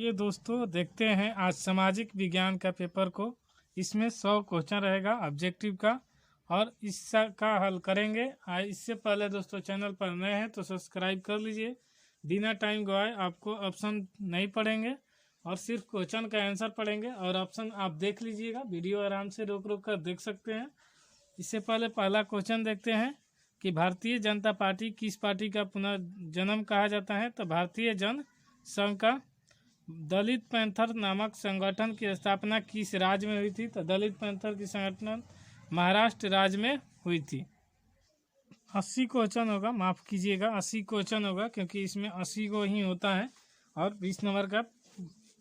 ये दोस्तों देखते हैं आज सामाजिक विज्ञान का पेपर को। इसमें 100 क्वेश्चन रहेगा ऑब्जेक्टिव का और इसका हल करेंगे। इससे पहले दोस्तों चैनल पर नए हैं तो सब्सक्राइब कर लीजिए। बिना टाइम गवाए आपको ऑप्शन नहीं पढ़ेंगे और सिर्फ क्वेश्चन का आंसर पढ़ेंगे और ऑप्शन आप देख लीजिएगा। वीडियो आराम से रोक रोक कर देख सकते हैं। इससे पहले पहला क्वेश्चन देखते हैं कि भारतीय जनता पार्टी किस पार्टी का पुनर्जन्म कहा जाता है। तो भारतीय जन संघ का दलित पैंथर नामक संगठन की स्थापना किस राज्य में हुई थी। तो दलित पैंथर की संगठन महाराष्ट्र राज्य में हुई थी। 80 क्वेश्चन होगा, माफ़ कीजिएगा 80 क्वेश्चन होगा क्योंकि इसमें 80 को ही होता है और 20 नंबर का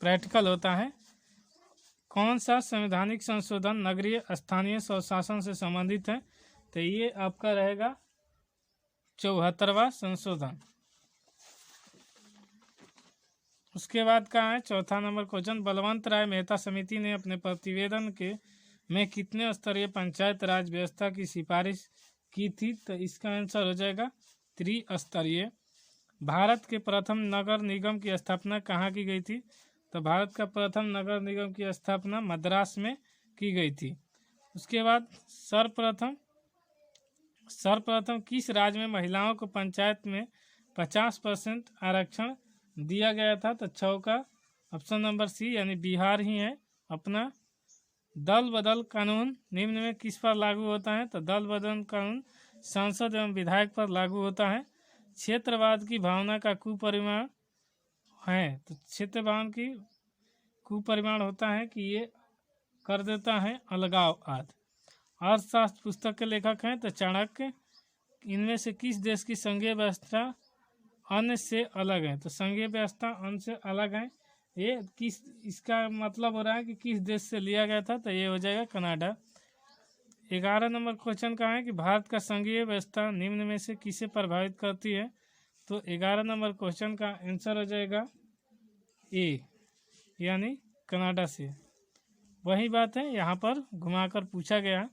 प्रैक्टिकल होता है। कौन सा संवैधानिक संशोधन नगरीय स्थानीय स्वशासन से संबंधित है। तो ये आपका रहेगा 74वां संशोधन। उसके बाद कहाँ है चौथा नंबर क्वेश्चन, बलवंत राय मेहता समिति ने अपने प्रतिवेदन में कितने स्तरीय पंचायत राज व्यवस्था की सिफारिश की थी। तो इसका आंसर हो जाएगा त्रिस्तरीय। भारत के प्रथम नगर निगम की स्थापना कहाँ की गई थी। तो भारत का प्रथम नगर निगम की स्थापना मद्रास में की गई थी। उसके बाद सर्वप्रथम किस राज्य में महिलाओं को पंचायत में 50% आरक्षण दिया गया था। तो चौका ऑप्शन नंबर सी यानी बिहार ही है अपना। दल बदल कानून निम्न में किस पर लागू होता है। तो दल बदल कानून सांसद एवं विधायक पर लागू होता है। क्षेत्रवाद की भावना का कुपरिमाण है। तो क्षेत्रवाद की कुपरिमाण होता है कि ये कर देता है अलगाववाद। अर्थशास्त्र पुस्तक के लेखक हैं तो चाणक्य। इनमें से किस देश की संघीय व्यवस्था अन्य से अलग है। तो संघीय व्यवस्था अन्य से अलग है। ये किस इसका मतलब हो रहा है कि किस देश से लिया गया था। तो ये हो जाएगा कनाडा। 11 नंबर क्वेश्चन का है कि भारत का संघीय व्यवस्था निम्न में से किसे प्रभावित करती है। तो 11 नंबर क्वेश्चन का आंसर हो जाएगा ए यानी कनाडा से। वही बात है यहाँ पर घुमाकर पूछा गया।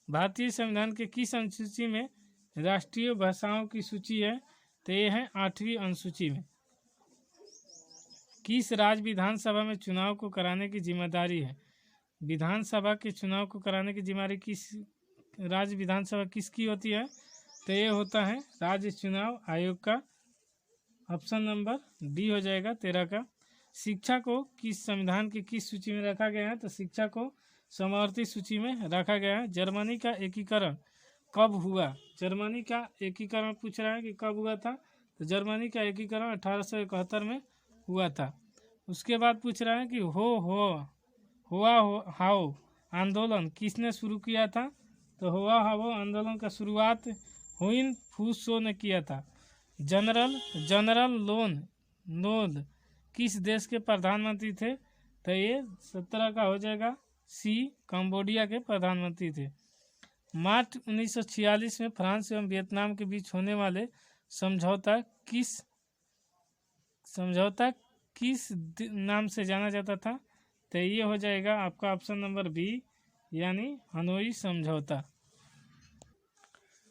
भारतीय संविधान के किस अनुसूची में राष्ट्रीय भाषाओं की सूची है। तो ये है 8वीं अनुसूची में। किस राज्य विधानसभा में चुनाव को कराने की जिम्मेदारी है। विधानसभा के चुनाव को कराने की जिम्मेदारी किस राज्य विधानसभा किसकी होती है। तो ये होता है राज्य चुनाव आयोग का। ऑप्शन नंबर डी हो जाएगा 13 का। शिक्षा को किस संविधान की किस सूची में रखा गया है। तो शिक्षा को समवर्ती सूची में रखा गया है। जर्मनी का एकीकरण कब हुआ। जर्मनी का एकीकरण पूछ रहा है कि कब हुआ था। तो जर्मनी का एकीकरण 1871 में हुआ था। उसके बाद पूछ रहा है कि हाओ आंदोलन किसने शुरू किया था। तो हुआ हाओ आंदोलन का शुरुआत हुइन फूसो ने किया था। जनरल नोद किस देश के प्रधानमंत्री थे। तो ये 17 का हो जाएगा सी कंबोडिया के प्रधानमंत्री थे। मार्च 1946 में फ्रांस एवं वियतनाम के बीच होने वाले समझौता किस नाम से जाना जाता था। तो ये हो जाएगा आपका ऑप्शन नंबर बी यानी हनोई समझौता।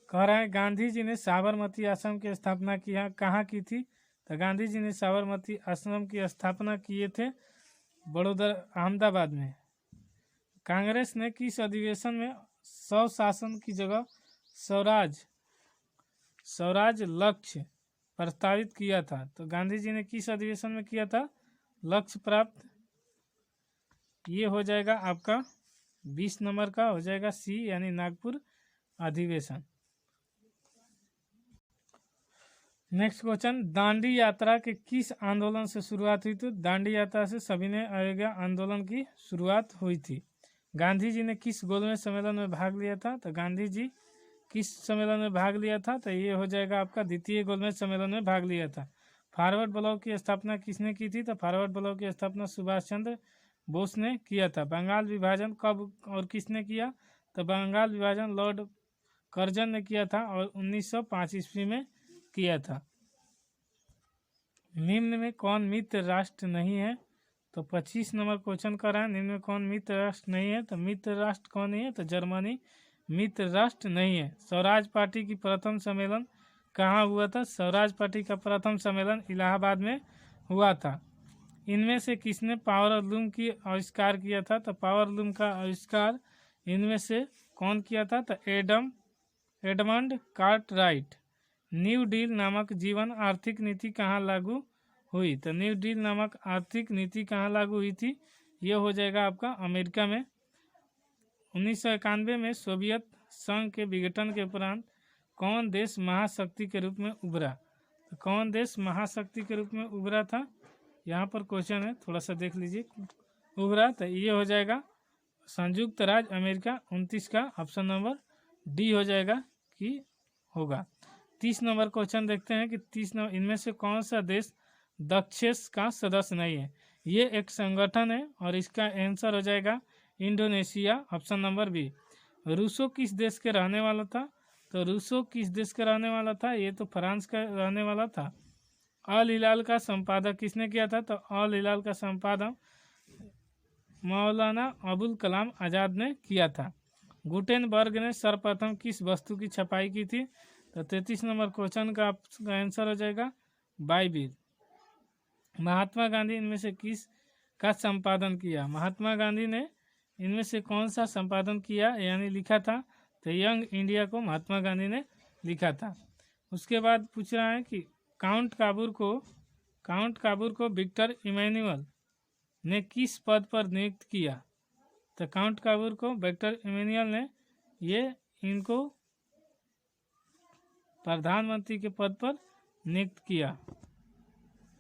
कह रहा है गांधी जी ने साबरमती आश्रम की स्थापना कहाँ की थी। तो गांधी जी ने साबरमती आश्रम की स्थापना किए थे बड़ौदा अहमदाबाद में। कांग्रेस ने किस अधिवेशन में स्वशासन की जगह स्वराज लक्ष्य प्रस्तावित किया था। तो गांधी जी ने किस अधिवेशन में किया था लक्ष्य प्राप्त। ये हो जाएगा आपका 20 नंबर का हो जाएगा सी यानी नागपुर अधिवेशन। नेक्स्ट क्वेश्चन, दांडी यात्रा के किस आंदोलन से शुरुआत हुई थी। दांडी यात्रा से सविनय अवज्ञा आंदोलन की शुरुआत हुई थी। गांधी जी ने किस गोलमेज सम्मेलन में भाग लिया था। तो गांधी जी किस सम्मेलन में भाग लिया था। तो ये हो जाएगा आपका द्वितीय गोलमेज सम्मेलन में भाग लिया था। फॉरवर्ड ब्लॉक की स्थापना किसने की थी। तो फॉरवर्ड ब्लॉक की स्थापना सुभाष चंद्र बोस ने किया था। बंगाल विभाजन कब और किसने किया। तो बंगाल विभाजन लॉर्ड कर्जन ने किया था और 1905 ईस्वी में किया था। निम्न में कौन मित्र राष्ट्र नहीं है। तो 25 नंबर क्वेश्चन कर रहा है निम्न में कौन मित्र राष्ट्र नहीं है। तो मित्र राष्ट्र कौन नहीं है। तो जर्मनी मित्र राष्ट्र नहीं है। स्वराज पार्टी की प्रथम सम्मेलन कहाँ हुआ था। स्वराज पार्टी का प्रथम सम्मेलन इलाहाबाद में हुआ था। इनमें से किसने पावर लूम की आविष्कार किया था? तो पावर लूम का आविष्कार इनमें से कौन किया था? तो एडमंड कार्टराइट। न्यू डील नामक जीवन आर्थिक नीति कहाँ लागू हुई? तो न्यू डील नामक आर्थिक नीति कहाँ लागू हुई थी? ये हो जाएगा आपका अमेरिका में। 1991 में सोवियत संघ के विघटन के उपरांत कौन देश महाशक्ति के रूप में उभरा? तो कौन देश महाशक्ति के रूप में उभरा था? यहाँ पर क्वेश्चन है, थोड़ा सा देख लीजिए। उभरा तो ये हो जाएगा संयुक्त राज्य अमेरिका। 29 का ऑप्शन नंबर डी हो जाएगा कि होगा। 30 नंबर क्वेश्चन देखते हैं कि 30 नंबर इनमें से कौन सा देश दक्षेस का सदस्य नहीं है? ये एक संगठन है और इसका आंसर हो जाएगा इंडोनेशिया, ऑप्शन नंबर बी। रूसो किस देश के रहने वाला था? तो रूसो किस देश का रहने वाला था? ये तो फ्रांस का रहने वाला था। अल हिलाल का संपादक किसने किया था? तो अल हिलाल का संपादक मौलाना अबुल कलाम आज़ाद ने किया था। गुटेनबर्ग ने सर्वप्रथम किस वस्तु की छपाई की थी? तो 33 नंबर क्वेश्चन का आंसर हो जाएगा बाइबिल। महात्मा गांधी इनमें से किस का संपादन किया? महात्मा गांधी ने इनमें से कौन सा संपादन किया यानी लिखा था? तो यंग इंडिया को महात्मा गांधी ने लिखा था। उसके बाद पूछ रहा है कि काउंट काबूर को विक्टर इमैनुअल ने किस पद पर नियुक्त किया? तो काउंट काबूर को विक्टर इमैनुअल ने इनको प्रधानमंत्री के पद पर नियुक्त किया।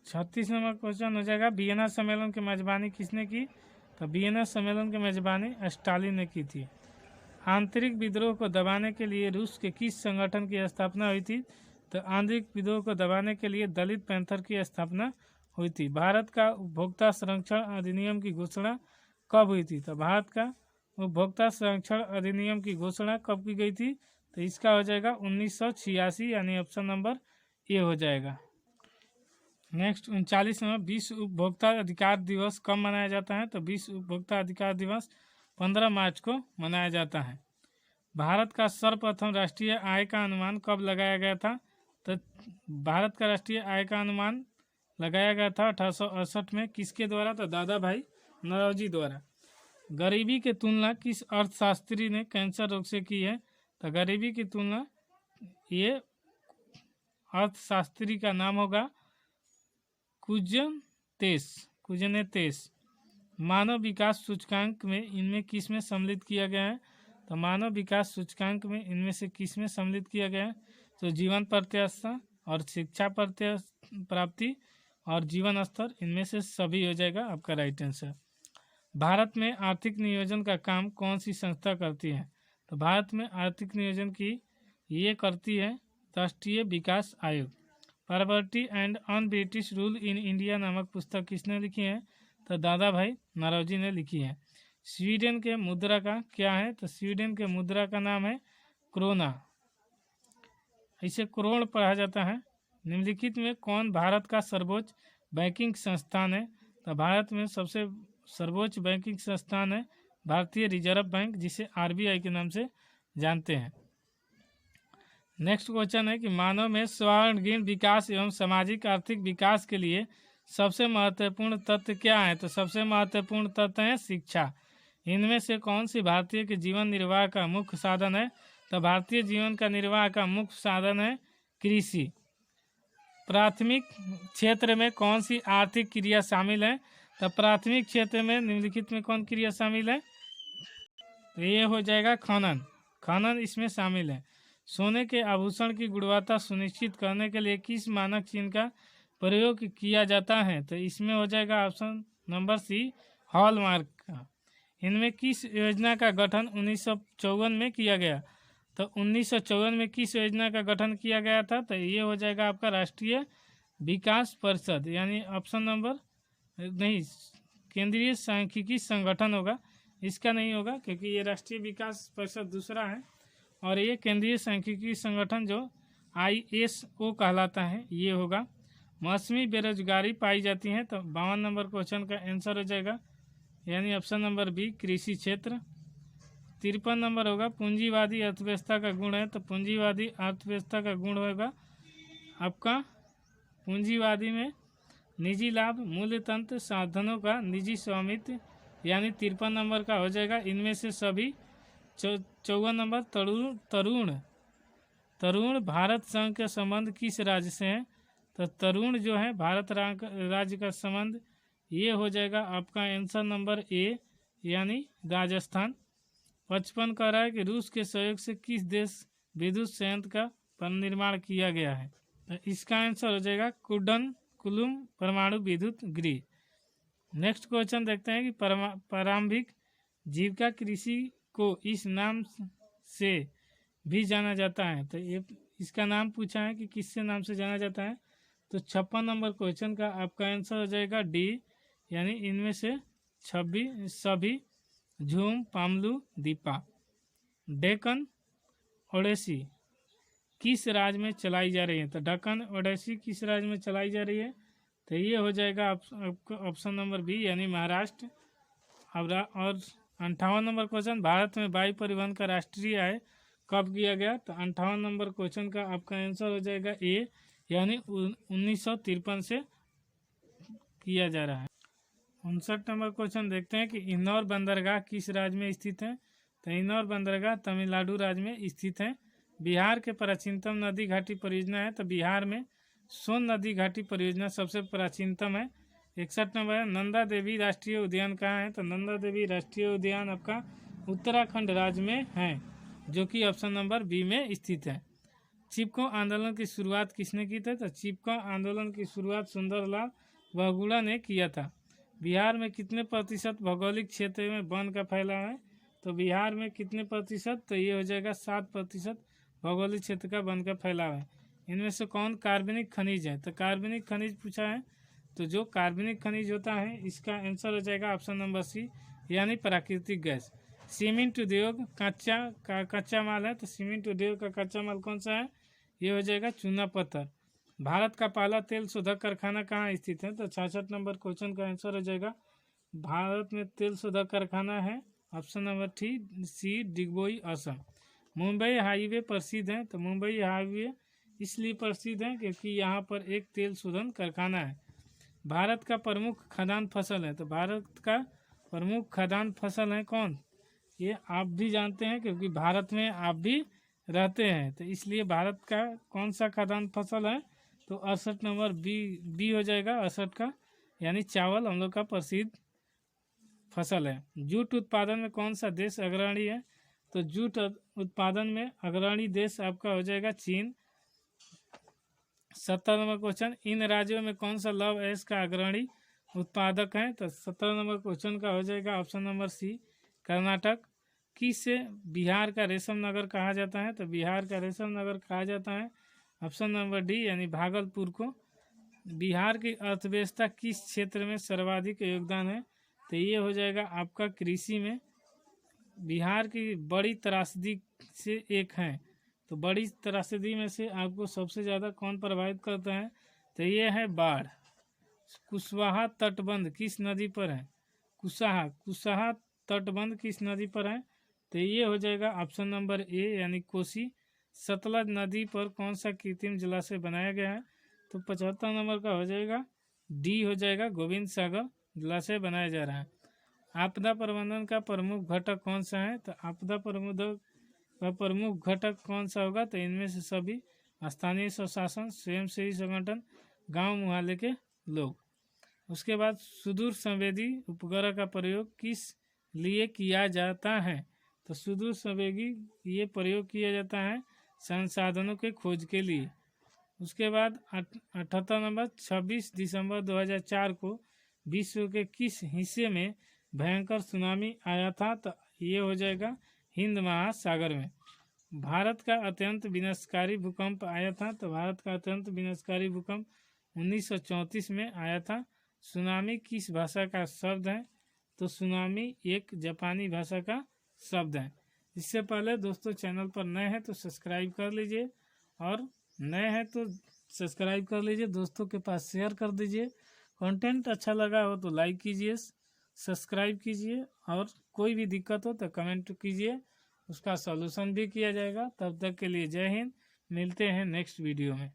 36 नंबर क्वेश्चन हो जाएगा वियना सम्मेलन की मेजबानी किसने की? तो वियना सम्मेलन की मेजबानी स्टालिन ने की थी। आंतरिक विद्रोह को दबाने के लिए रूस के किस संगठन की स्थापना हुई थी? तो आंतरिक विद्रोह को दबाने के लिए दलित पैंथर की स्थापना हुई थी। भारत का उपभोक्ता संरक्षण अधिनियम की घोषणा कब हुई थी? तो भारत का उपभोक्ता संरक्षण अधिनियम की घोषणा कब की गई थी? तो इसका हो जाएगा 1986 यानी ऑप्शन नंबर ए हो जाएगा। नेक्स्ट 39 नंबर विश्व उपभोक्ता अधिकार दिवस कब मनाया जाता है? तो विश्व उपभोक्ता अधिकार दिवस 15 मार्च को मनाया जाता है। भारत का सर्वप्रथम राष्ट्रीय आय का अनुमान कब लगाया गया था? तो भारत का राष्ट्रीय आय का अनुमान लगाया गया था 1868 में। किसके द्वारा? तो दादा भाई नौरोजी द्वारा। गरीबी की तुलना किस अर्थशास्त्री ने कैंसर रोग से की है? तो गरीबी की तुलना ये अर्थशास्त्री का नाम होगा कुजनेतेस। मानव विकास सूचकांक में इनमें किस में सम्मिलित किया गया है? तो मानव विकास सूचकांक में इनमें से किस में सम्मिलित किया गया है? तो जीवन प्रत्याशा और शिक्षा प्राप्ति और जीवन स्तर, इनमें से सभी हो जाएगा आपका राइट आंसर। भारत में आर्थिक नियोजन का काम कौन सी संस्था करती है? तो भारत में आर्थिक नियोजन की ये करती है राष्ट्रीय विकास आयोग। Poverty and un British rule in India नामक पुस्तक किसने लिखी है? तो दादा भाई नौरोजी ने लिखी है। स्वीडन के मुद्रा का क्या है? तो स्वीडन के मुद्रा का नाम है क्रोना, इसे क्रोन पढ़ा जाता है। निम्नलिखित में कौन भारत का सर्वोच्च बैंकिंग संस्थान है? तो भारत में सबसे सर्वोच्च बैंकिंग संस्थान है भारतीय रिजर्व बैंक, जिसे आरबीआई के नाम से जानते हैं। नेक्स्ट क्वेश्चन है कि मानव में सर्वांगीण विकास एवं सामाजिक आर्थिक विकास के लिए सबसे महत्वपूर्ण तत्व क्या है? तो सबसे महत्वपूर्ण तत्व है शिक्षा। इनमें से कौन सी भारतीय के जीवन निर्वाह का मुख्य साधन है? तो भारतीय जीवन का निर्वाह का मुख्य साधन है कृषि। प्राथमिक क्षेत्र में कौन सी आर्थिक क्रिया शामिल है? तो प्राथमिक क्षेत्र में निम्नलिखित में कौन क्रिया शामिल है? तो ये हो जाएगा खनन। खनन इसमें शामिल है। सोने के आभूषण की गुणवत्ता सुनिश्चित करने के लिए किस मानक चिन्ह का प्रयोग किया जाता है? तो इसमें हो जाएगा ऑप्शन नंबर सी हॉलमार्क का। इनमें किस योजना का गठन 1954 में किया गया? तो 1954 में किस योजना का गठन किया गया था? तो ये हो जाएगा आपका राष्ट्रीय विकास परिषद, यानी ऑप्शन नंबर नहीं, केंद्रीय सांख्यिकी संगठन होगा, इसका नहीं होगा क्योंकि ये राष्ट्रीय विकास परिषद दूसरा है और ये केंद्रीय सांख्यिकी संगठन जो ISO कहलाता है ये होगा। मौसमी बेरोजगारी पाई जाती है, तो 52 नंबर क्वेश्चन का आंसर हो जाएगा यानी ऑप्शन नंबर बी कृषि क्षेत्र। 53 नंबर होगा पूंजीवादी अर्थव्यवस्था का गुण है, तो पूंजीवादी अर्थव्यवस्था का गुण होगा आपका पूंजीवादी में निजी लाभ, मूल्य तंत्र, साधनों का निजी स्वामित्व यानी 53 नंबर का हो जाएगा इनमें से सभी। 54 नंबर तरुण भारत संघ के संबंध किस राज्य से हैं? तो तरुण जो है भारत राज्य का संबंध ये हो जाएगा आपका आंसर नंबर ए यानी राजस्थान। 55 कह रहा है कि रूस के सहयोग से किस देश विद्युत संयंत्र का निर्माण किया गया है? तो इसका आंसर हो जाएगा कुडनकुलम परमाणु विद्युत गृह। नेक्स्ट क्वेश्चन देखते हैं कि प्रारंभिक जीविका कृषि को इस नाम से भी जाना जाता है। तो ये इसका नाम पूछा है कि किससे नाम से जाना जाता है? तो 56 नंबर क्वेश्चन का आपका आंसर हो जाएगा डी यानी इनमें से 26 सभी झूम, पामलू, दीपा। डेक्कन ओडेसी किस राज्य में चलाई जा रही है? तो डेक्कन ओडेसी किस राज्य में चलाई जा रही है? तो ये हो जाएगा ऑप्शन नंबर बी यानी महाराष्ट्र। और 58 नंबर क्वेश्चन, भारत में वायु परिवहन का राष्ट्रीय आय कब किया गया? तो 58 नंबर क्वेश्चन का आपका आंसर हो जाएगा ए यानी 1953 से किया जा रहा है। 59 नंबर क्वेश्चन देखते हैं कि इंदौर बंदरगाह किस राज्य में स्थित है? तो इंदौर बंदरगाह तमिलनाडु राज्य में स्थित है। बिहार के प्राचीनतम नदी घाटी परियोजना है। तो बिहार में सोन नदी घाटी परियोजना सबसे प्राचीनतम है। 61 नंबर है नंदा देवी राष्ट्रीय उद्यान कहाँ है? तो नंदा देवी राष्ट्रीय उद्यान आपका उत्तराखंड राज्य में है जो कि ऑप्शन नंबर बी में स्थित है। चिपको आंदोलन की शुरुआत किसने की थी? तो चिपको आंदोलन की शुरुआत सुंदरलाल बहुगुणा ने किया था। बिहार में कितने प्रतिशत भौगोलिक क्षेत्र में वन का फैलाव है? तो बिहार में कितने प्रतिशत? तो ये हो जाएगा 7% भौगोलिक क्षेत्र का वन का फैलाव है। इनमें से कौन कार्बनिक खनिज है? तो कार्बनिक खनिज पूछा है। तो जो कार्बनिक खनिज होता है इसका आंसर हो जाएगा ऑप्शन नंबर सी यानी प्राकृतिक गैस। सीमेंट उद्योग कच्चा माल है। तो सीमेंट उद्योग का कच्चा माल कौन सा है? ये हो जाएगा चूना पत्थर। भारत का पहला तेल शोधक कारखाना कहाँ स्थित है? तो 66 नंबर क्वेश्चन का आंसर हो जाएगा भारत में तेल शोधक कारखाना है option number C Digboi Assam. Mumbai highway प्रसिद्ध है। तो मुंबई हाईवे इसलिए प्रसिद्ध है क्योंकि यहाँ पर एक तेल शोधन कारखाना है। भारत का प्रमुख खाद्यान्न फसल है। तो भारत का प्रमुख खाद्यान्न फसल है कौन? ये आप भी जानते हैं क्योंकि भारत में आप भी रहते हैं। तो इसलिए भारत का कौन सा खाद्यान्न फसल है? तो 68 नंबर बी हो जाएगा 68 का यानी चावल हम लोग का प्रसिद्ध फसल है। जूट उत्पादन में कौन सा देश अग्रणी है? तो जूट उत्पादन में अग्रणी देश आपका हो जाएगा चीन। 70 नंबर क्वेश्चन, इन राज्यों में कौन सा लौह अयस्क का अग्रणी उत्पादक है? तो 70 नंबर क्वेश्चन का हो जाएगा ऑप्शन नंबर सी कर्नाटक। किसे बिहार का रेशम नगर कहा जाता है? तो बिहार का रेशम नगर कहा जाता है ऑप्शन नंबर डी यानी भागलपुर को। बिहार की अर्थव्यवस्था किस क्षेत्र में सर्वाधिक योगदान है? तो ये हो जाएगा आपका कृषि में। बिहार की बड़ी त्रासदी से एक है। तो बड़ी त्रासदी में से आपको सबसे ज़्यादा कौन प्रभावित करता है? तो ये है बाढ़। कुशवाहा तटबंध किस नदी पर है? कुशवाहा तटबंध किस नदी पर है? तो ये हो जाएगा ऑप्शन नंबर ए यानी कोसी। सतलज नदी पर कौन सा कृत्रिम जलाशय बनाया गया है? तो 75 नंबर का हो जाएगा डी हो जाएगा गोविंद सागर जलाशय बनाया जा रहा है। आपदा प्रबंधन का प्रमुख घटक कौन सा है? तो आपदा प्रबंधन का प्रमुख घटक कौन सा होगा? तो इनमें से सभी स्थानीय स्वशासन, स्वयंसेवी संगठन, गांव मुहल्ले के लोग। उसके बाद सुदूर संवेदी उपग्रह का प्रयोग किस लिए किया जाता है? तो सुदूर संवेदी ये प्रयोग किया जाता है संसाधनों के खोज के लिए। उसके बाद 78 नंबर 26 दिसंबर 2004 को विश्व के किस हिस्से में भयंकर सुनामी आया था? तो ये हो जाएगा हिंद महासागर में। भारत का अत्यंत विनाशकारी भूकंप आया था। तो भारत का अत्यंत विनाशकारी भूकंप 1934 में आया था। सुनामी किस भाषा का शब्द है? तो सुनामी एक जापानी भाषा का शब्द है। इससे पहले दोस्तों चैनल पर नए हैं तो सब्सक्राइब कर लीजिए, और नए हैं तो सब्सक्राइब कर लीजिए, दोस्तों के पास शेयर कर दीजिए। कंटेंट अच्छा लगा हो तो लाइक कीजिए, सब्सक्राइब कीजिए, और कोई भी दिक्कत हो तो कमेंट कीजिए, उसका सॉल्यूशन भी किया जाएगा। तब तक के लिए जय हिंद, मिलते हैं नेक्स्ट वीडियो में।